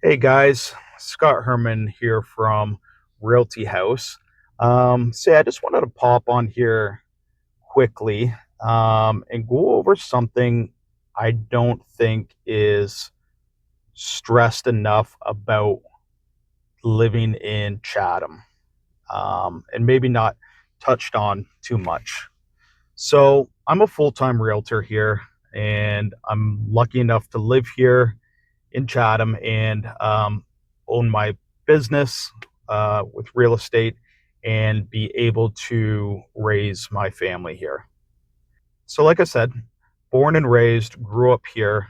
Hey guys, Scott Herman here from Realty House. I just wanted to pop on here quickly and go over something I don't think is stressed enough about living in Chatham, and maybe not touched on too much. So, I'm a full time realtor here, and I'm lucky enough to live here in Chatham and own my business with real estate and be able to raise my family here. So, like I said, born and raised, grew up here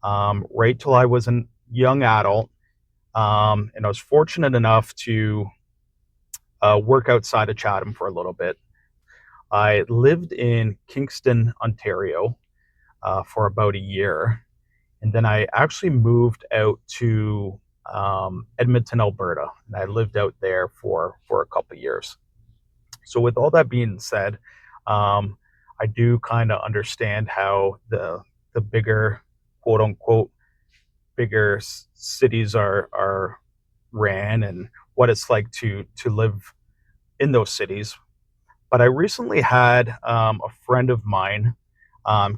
right till I was a young adult. And I was fortunate enough to work outside of Chatham for a little bit. I lived in Kingston, Ontario for about a year. And then I actually moved out to Edmonton, Alberta, and I lived out there for a couple of years. So, with all that being said, I do kind of understand how the bigger, quote unquote, bigger cities are ran and what it's like to live in those cities. But I recently had a friend of mine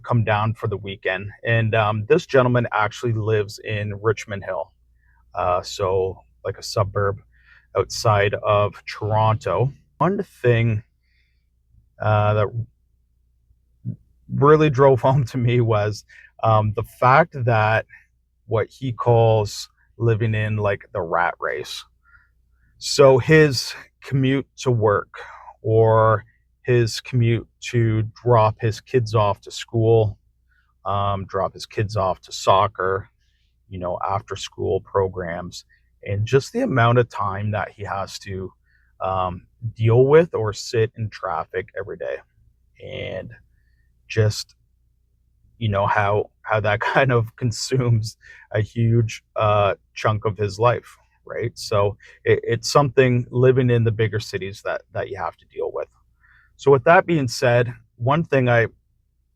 come down for the weekend. And this gentleman actually lives in Richmond Hill, so like a suburb outside of Toronto. One thing that really drove home to me was the fact that what he calls living in like the rat race. So his commute to work or his commute to drop his kids off to school, drop his kids off to soccer, after school programs, and just the amount of time that he has to deal with or sit in traffic every day. And just, how that kind of consumes a huge chunk of his life, right? So it's something living in the bigger cities that you have to deal with. So with that being said, one thing I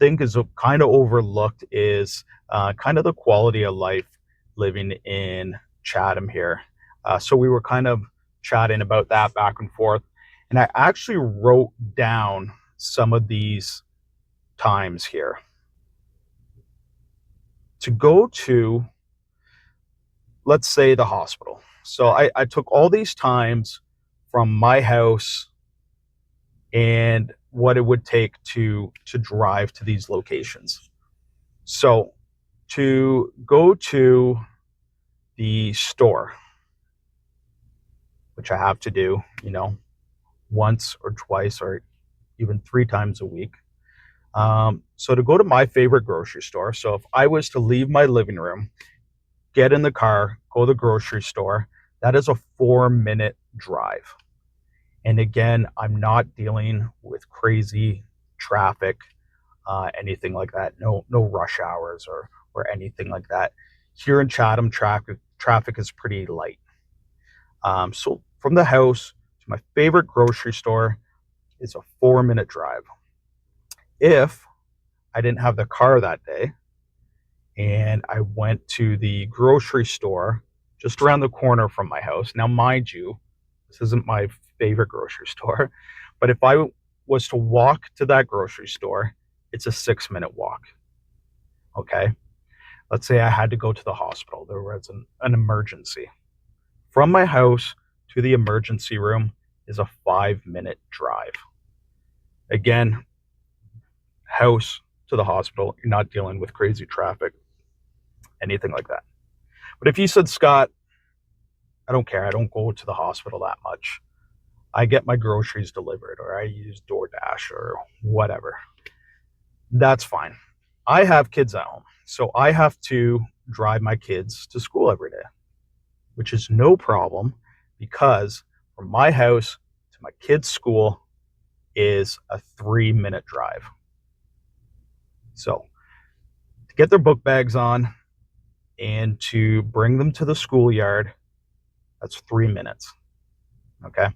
think is kind of overlooked is kind of the quality of life living in Chatham here. So we were kind of chatting about that back and forth, and I actually wrote down some of these times here to go to, let's say, the hospital. So I took all these times from my house and what it would take to drive to these locations. So to go to the store, which I have to do, once or twice or even three times a week. So to go to my favorite grocery store. So if I was to leave my living room, get in the car, go to the grocery store, that is a 4-minute drive. And again, I'm not dealing with crazy traffic, anything like that. No rush hours or anything like that. Here in Chatham, traffic is pretty light. So from the house to my favorite grocery store is a 4-minute drive. If I didn't have the car that day and I went to the grocery store just around the corner from my house. Now, mind you, this isn't my favorite grocery store, but if I was to walk to that grocery store, it's a 6-minute walk. Okay. Let's say I had to go to the hospital. There was an emergency. From my house to the emergency room is a 5-minute drive. Again, house to the hospital, you're not dealing with crazy traffic, anything like that. But if you said, Scott, I don't care, I don't go to the hospital that much, I get my groceries delivered or I use DoorDash or whatever, that's fine. I have kids at home, so I have to drive my kids to school every day, which is no problem because from my house to my kids' school is a 3-minute drive. So to get their book bags on and to bring them to the schoolyard, that's 3 minutes. Okay.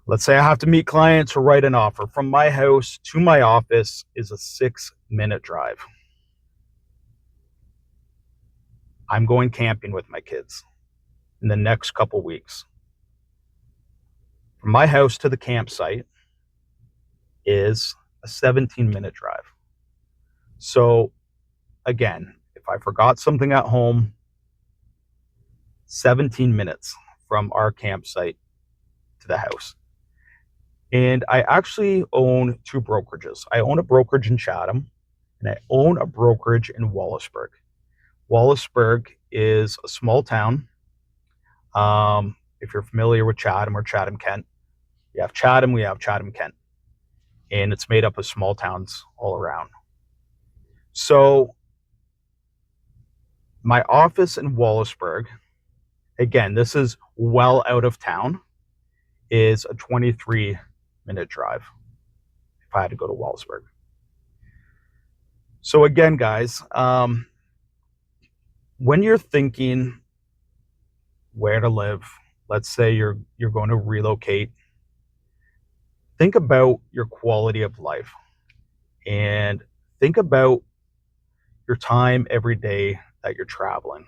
Let's say I have to meet clients or write an offer. From my house to my office is a 6-minute drive. I'm going camping with my kids in the next couple weeks. From my house to the campsite is a 17-minute drive. So again, if I forgot something at home, 17 minutes from our campsite to the house. And I actually own two brokerages. I own a brokerage in Chatham, and I own a brokerage in Wallaceburg. Wallaceburg is a small town. If you're familiar with Chatham or Chatham-Kent, we have Chatham-Kent, and it's made up of small towns all around. So my office in Wallaceburg, again, this is well out of town, is a 23-minute drive if I had to go to Wallaceburg. So again, guys, when you're thinking where to live, let's say you're going to relocate, think about your quality of life and think about your time every day that you're traveling.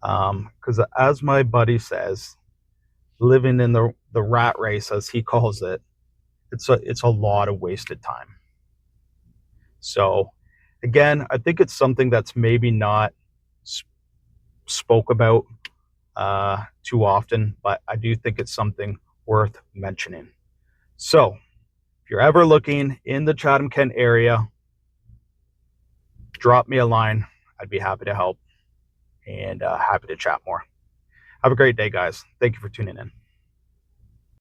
Because as my buddy says, living in the rat race, as he calls it, it's a lot of wasted time. So again, I think it's something that's maybe not spoke about too often, but I do think it's something worth mentioning. So if you're ever looking in the Chatham-Kent area, drop me a line. I'd be happy to help and happy to chat more. Have a great day, guys. Thank you for tuning in.